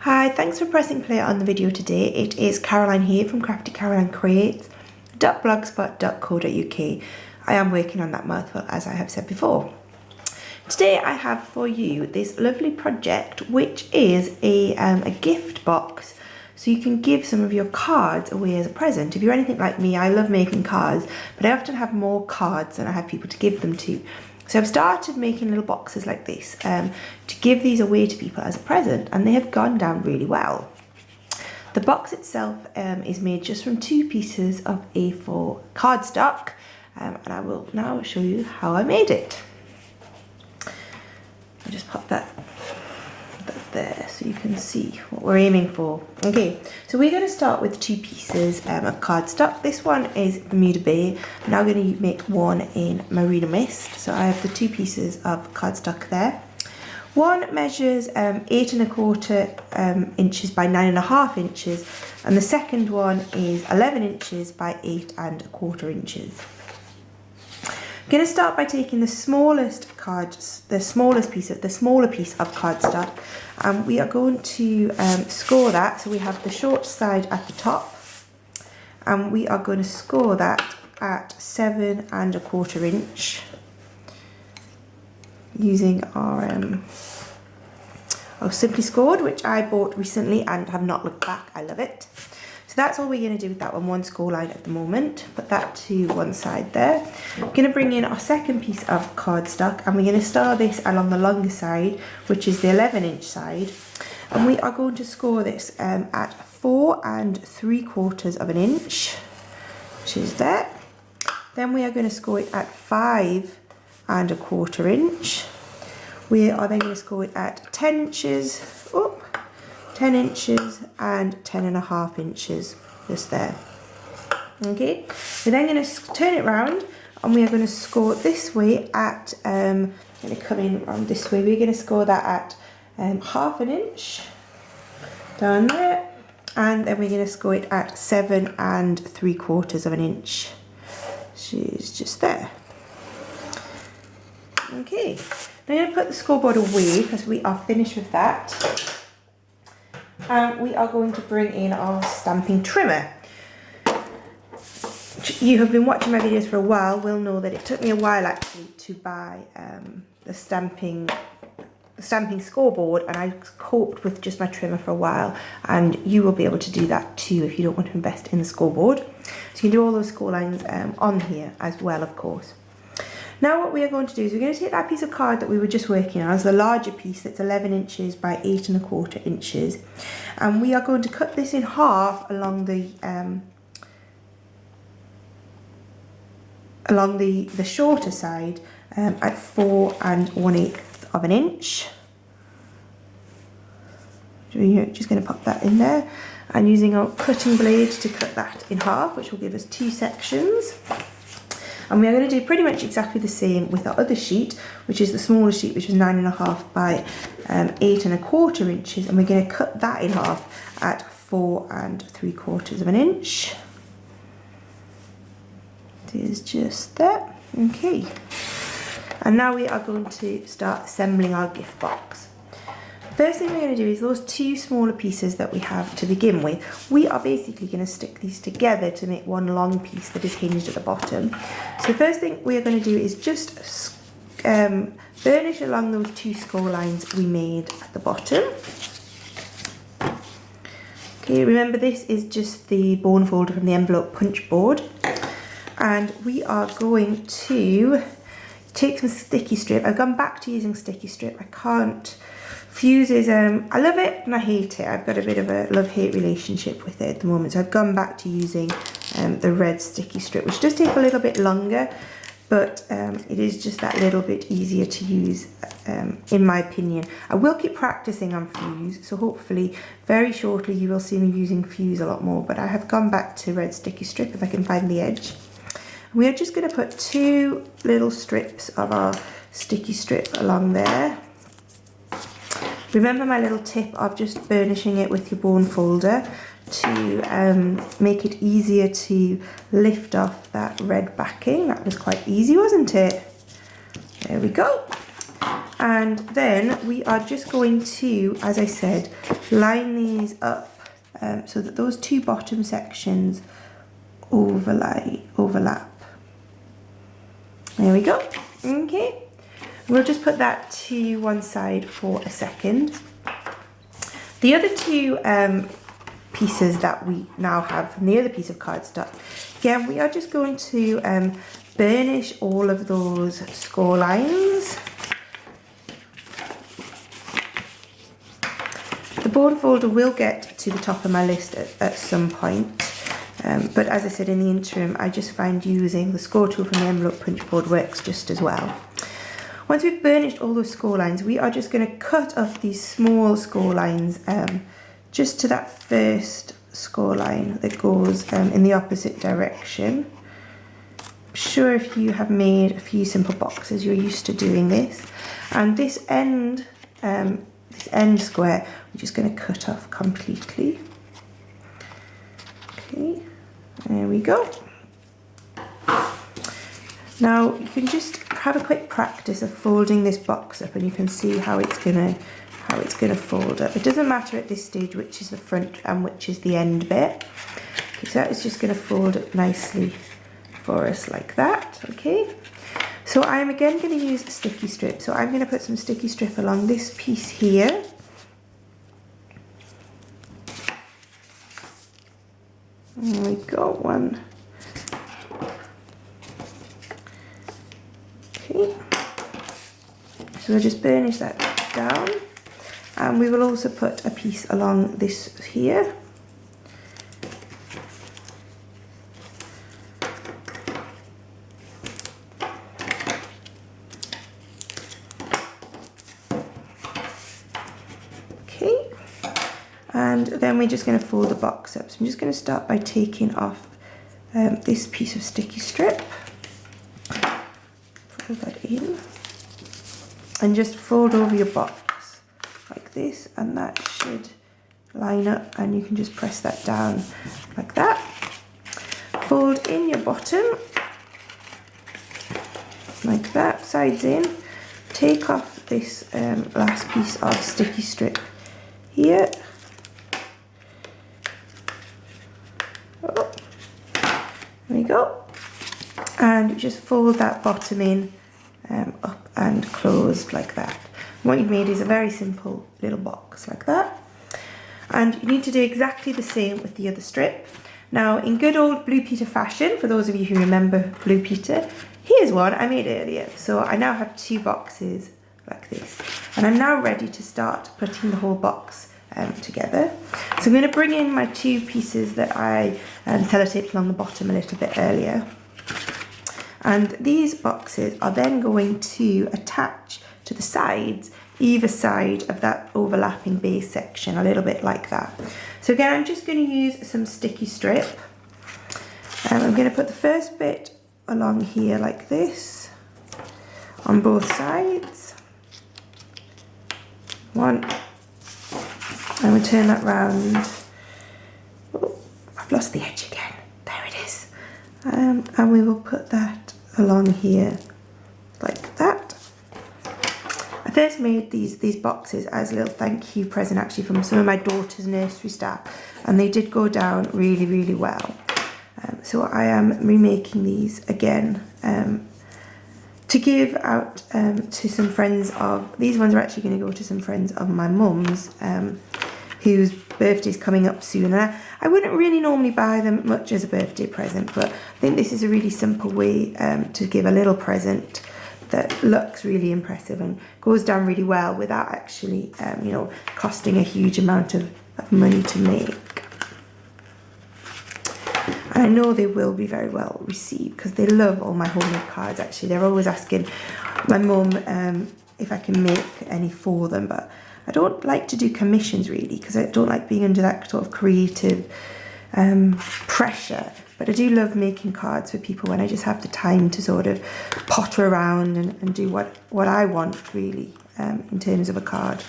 Hi, thanks for pressing play on the video today. It is Caroline here from craftycarolineCreates.blogspot.co.uk. I am working on that mouthful, as I have said before. Today I have for you this lovely project, which is a gift box. So you can give some of your cards away as a present. If you're anything like me, I love making cards, but I often have more cards than I have people to give them to. So I've started making little boxes like this to give these away to people as a present, and they have gone down really well. The box itself is made just from 2 pieces of A4 cardstock, and I will now show you how I made it. I'll just pop that there so you can see what we're aiming for. Okay, so we're going to start with 2 pieces of cardstock. This one is Bermuda Bay. I'm now going to make one in Marina Mist. So I have the 2 pieces of cardstock there. One measures 8 1/4 inches by 9 1/2 inches, and the second one is 11 inches by 8 1/4 inches. I'm going to start by taking the smaller piece of cardstock, and we are going to score that. So we have the short side at the top, and we are going to score that at 7 1/4 inch using our Simply Scored, which I bought recently and have not looked back. I love it. So that's all we're going to do with that one score line at the moment. Put that to one side there. We're going to bring in our second piece of cardstock, and we're going to star this along the longer side, which is the 11-inch side. And we are going to score this at 4 3/4 inch, which is there. Then we are going to score it at 5 1/4 inch. We are then going to score it at 10 inches. 10 inches and 10 1/2 inches, just there. Okay, we're then going to turn it round, and we are going to score this way at, I'm going to come in around this way, we're going to score that at 1/2 inch, down there, and then we're going to score it at 7 3/4 inch, which is just there. Okay, now I'm going to put the scoreboard away because we are finished with that. And we are going to bring in our stamping trimmer. You have been watching my videos for a while will know that it took me a while actually to buy the stamping scoreboard, and I coped with just my trimmer for a while, and you will be able to do that too if you don't want to invest in the scoreboard. So you can do all those score lines on here as well, of course. Now what we are going to do is we're going to take that piece of card that we were just working on, as the larger piece that's 11 inches by 8 1/4 inches, and we are going to cut this in half along the shorter side at 4 1/8 inch. So you're just going to pop that in there, and using our cutting blade to cut that in half, which will give us 2 sections. And we are going to do pretty much exactly the same with our other sheet, which is the smaller sheet, which is 9 1/2 by 8 1/4 inches, and we're going to cut that in half at 4 3/4 inch. It is just that. Okay. And now we are going to start assembling our gift box. First thing we're going to do is those 2 smaller pieces that we have to begin with, we are basically going to stick these together to make one long piece that is hinged at the bottom. So the first thing we are going to do is just burnish along those 2 score lines we made at the bottom. Okay, remember this is just the bone folder from the envelope punch board, and we are going to take some sticky strip. I've gone back to using sticky strip. I can't. Fuse is, I love it and I hate it. I've got a bit of a love-hate relationship with it at the moment. So I've gone back to using the red sticky strip, which does take a little bit longer, but it is just that little bit easier to use, in my opinion. I will keep practicing on fuse, so hopefully very shortly you will see me using fuse a lot more, but I have gone back to red sticky strip if I can find the edge. We are just going to put 2 little strips of our sticky strip along there. Remember my little tip of just burnishing it with your bone folder to make it easier to lift off that red backing. That was quite easy, wasn't it? There we go. And then we are just going to, as I said, line these up so that those two bottom sections overlap. There we go. Okay, we'll just put that to one side for a second. The other two pieces that we now have from the other piece of cardstock, again, we are just going to burnish all of those score lines. The bone folder will get to the top of my list at some point, but as I said, in the interim, I just find using the score tool from the envelope punch board works just as well. Once we've burnished all those score lines, we are just going to cut up these small score lines just to that first score line that goes in the opposite direction. I'm sure if you have made a few simple boxes, you're used to doing this. And this end square, we're just going to cut off completely. Okay, there we go. Now you can just have a quick practice of folding this box up, and you can see how it's gonna fold up. It doesn't matter at this stage which is the front and which is the end bit. Okay, so that is just gonna fold up nicely for us like that. Okay. So I'm again going to use sticky strip. So I'm going to put some sticky strip along this piece here. There we go, one. Okay. So we'll just burnish that down. And we will also put a piece along this here. And then we're just going to fold the box up. So I'm just going to start by taking off this piece of sticky strip. Fold that in. And just fold over your box like this, and that should line up, and you can just press that down like that. Fold in your bottom like that, sides in. Take off this last piece of sticky strip here. There we go, and just fold that bottom in up and closed like that. And what you've made is a very simple little box like that, and you need to do exactly the same with the other strip. Now, in good old Blue Peter fashion, for those of you who remember Blue Peter, here's one I made earlier. So I now have two boxes like this, and I'm now ready to start putting the whole box together. So I'm going to bring in my two pieces that I sellotaped along the bottom a little bit earlier, and these boxes are then going to attach to the sides, either side of that overlapping base section, a little bit like that. So again, I'm just going to use some sticky strip, and I'm going to put the first bit along here like this on both sides. One. And we turn that round. Oh, I've lost the edge again. There it is. And we will put that along here like that. I first made these boxes as a little thank you present actually from some of my daughter's nursery staff, and they did go down really, really well. So I am remaking these again to give out to some friends of, these ones are actually going to go to some friends of my mum's whose birthday's coming up soon. And I wouldn't really normally buy them much as a birthday present, but I think this is a really simple way to give a little present that looks really impressive and goes down really well without actually, you know, costing a huge amount of money to make. And I know they will be very well received because they love all my homemade cards. Actually, they're always asking my mum if I can make any for them, but I don't like to do commissions really because I don't like being under that sort of creative pressure. But I do love making cards for people when I just have the time to sort of potter around and do what I want really in terms of a card.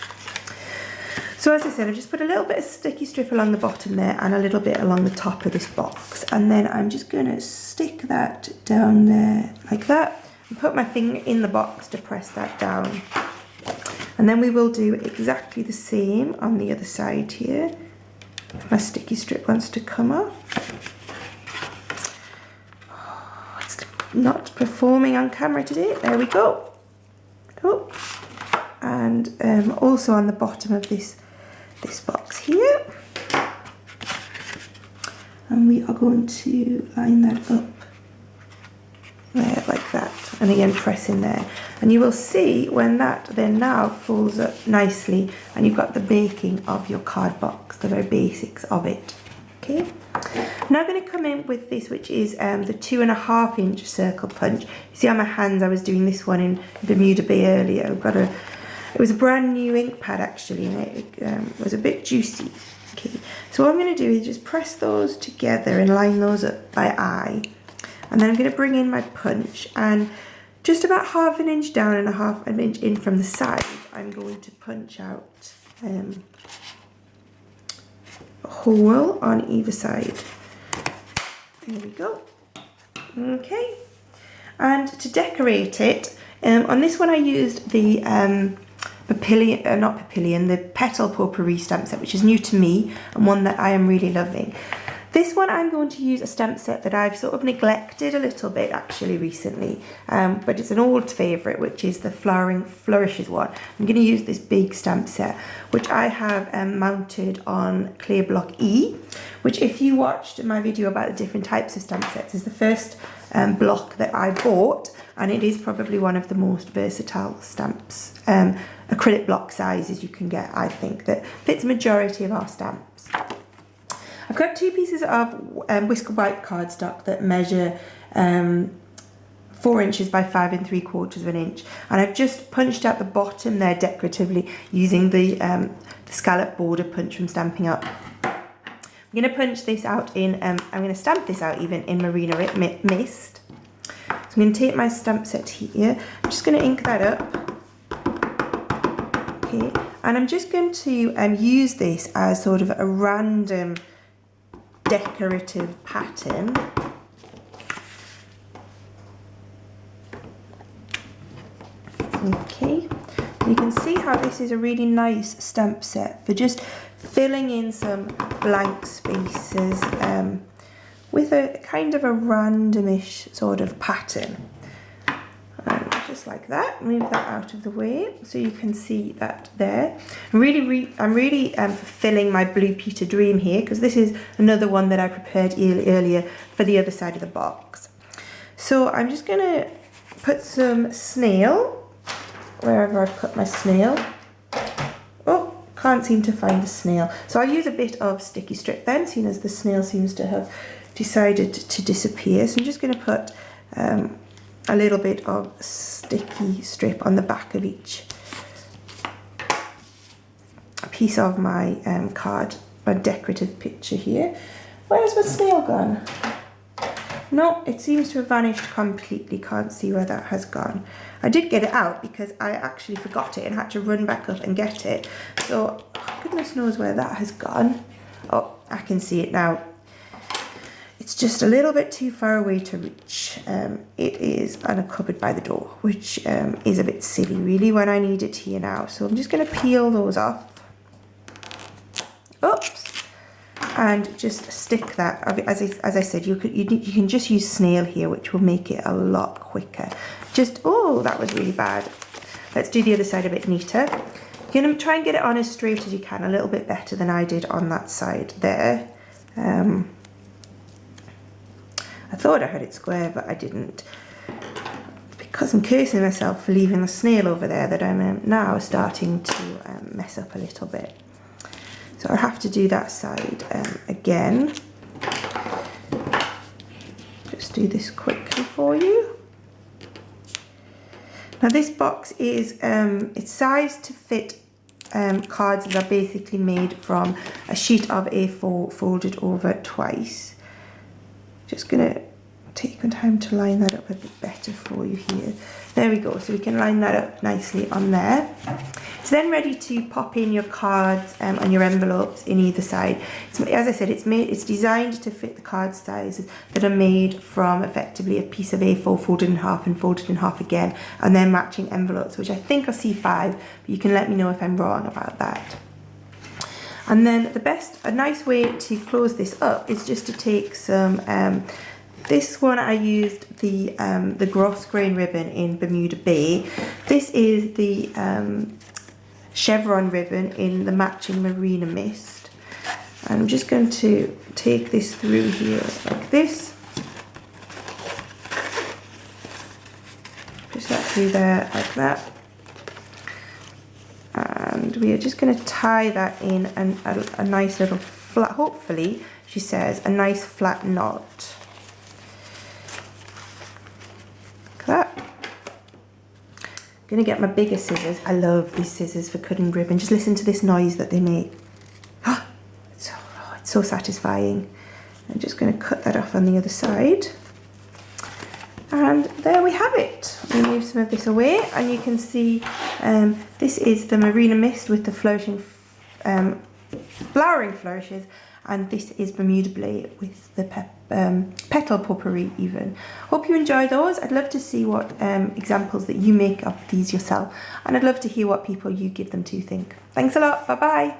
So as I said, I just put a little bit of sticky strip along the bottom there and a little bit along the top of this box. And then I'm just going to stick that down there like that and put my finger in the box to press that down. And then we will do exactly the same on the other side here. If my sticky strip wants to come off. Oh, it's not performing on camera today. There we go. Oh. And also on the bottom of this box here. And we are going to line that up there like that, and again press in there, and you will see when that then now folds up nicely and you've got the baking of your card box, the very basics of it. Okay, now I'm going to come in with this, which is the 2.5 inch circle punch. You see on my hands I was doing this one in Bermuda Bay earlier. It was a brand new ink pad actually, and it was a bit juicy. Okay, so what I'm going to do is just press those together and line those up by eye. And then I'm going to bring in my punch, and just about 1/2 inch down and 1/2 inch in from the side, I'm going to punch out a hole on either side. There we go. Okay, and to decorate it, on this one I used the the Petal Potpourri stamp set, which is new to me and one that I am really loving. This one I'm going to use a stamp set that I've sort of neglected a little bit actually recently, but it's an old favourite, which is the Flowering Flourishes one. I'm going to use this big stamp set, which I have mounted on Clay Block E, which if you watched my video about the different types of stamp sets, is the first block that I bought, and it is probably one of the most versatile stamps, acrylic block sizes you can get, I think, that fits the majority of our stamps. I've got 2 pieces of Whisker White cardstock that measure 4 inches by 5 3/4 inch, and I've just punched out the bottom there decoratively using the scallop border punch from Stampin' Up. I'm going to punch this out in, I'm going to stamp this out even in Marina Mist. So I'm going to take my stamp set here, I'm just going to ink that up. Okay, and I'm just going to use this as sort of a random decorative pattern. Okay, you can see how this is a really nice stamp set for just filling in some blank spaces with a kind of a randomish sort of pattern. Just like that, move that out of the way so you can see that there. I'm really fulfilling my Blue Peter dream here, because this is another one that I prepared earlier for the other side of the box. So I'm just going to put some snail wherever I put my snail. Oh, can't seem to find the snail. So I'll use a bit of sticky strip then, seeing as the snail seems to have decided to disappear. So I'm just going to put a little bit of sticky strip on the back of each piece of my card, my decorative picture here. Where's my snail gone? No, it seems to have vanished completely. Can't see where that has gone. I did get it out because I actually forgot it and had to run back up and get it. So goodness knows where that has gone. Oh, I can see it now. It's just a little bit too far away to reach. It is on a cupboard by the door, which is a bit silly really when I need it here now. So I'm just going to peel those off. Oops. And just stick that, as I said, you can just use snail here, which will make it a lot quicker. Just, oh, that was really bad. Let's do the other side a bit neater. You're going to try and get it on as straight as you can, a little bit better than I did on that side there. I thought I had it square, but I didn't. Because I'm cursing myself for leaving the snail over there that I'm now starting to mess up a little bit. So I'll have to do that side again. Just do this quickly for you. Now this box is, it's sized to fit cards that are basically made from a sheet of A4 folded over twice. Just going to take my time to line that up a bit better for you here. There we go, so we can line that up nicely on there. It's then ready to pop in your cards and your envelopes in either side. As I said, it's designed to fit the card sizes that are made from effectively a piece of A4 folded in half and folded in half again, and then matching envelopes, which I think are C5, but you can let me know if I'm wrong about that. And then a nice way to close this up is just to take some, this one I used the gross grain ribbon in Bermuda Bay. This is the chevron ribbon in the matching Marina Mist. And I'm just going to take this through here like this. Push that through there like that. And we are just going to tie that in a nice little flat, hopefully, she says, a nice flat knot. Like that. I'm going to get my bigger scissors. I love these scissors for cutting ribbon. Just listen to this noise that they make. It's so satisfying. I'm just going to cut that off on the other side. And there we have it. We move some of this away, and you can see this is the Marina Mist with the flourishing, flowering flourishes, and this is Bermuda Bay with the petal potpourri even. Hope you enjoy those. I'd love to see what examples that you make of these yourself, and I'd love to hear what people you give them to think. Thanks a lot. Bye bye.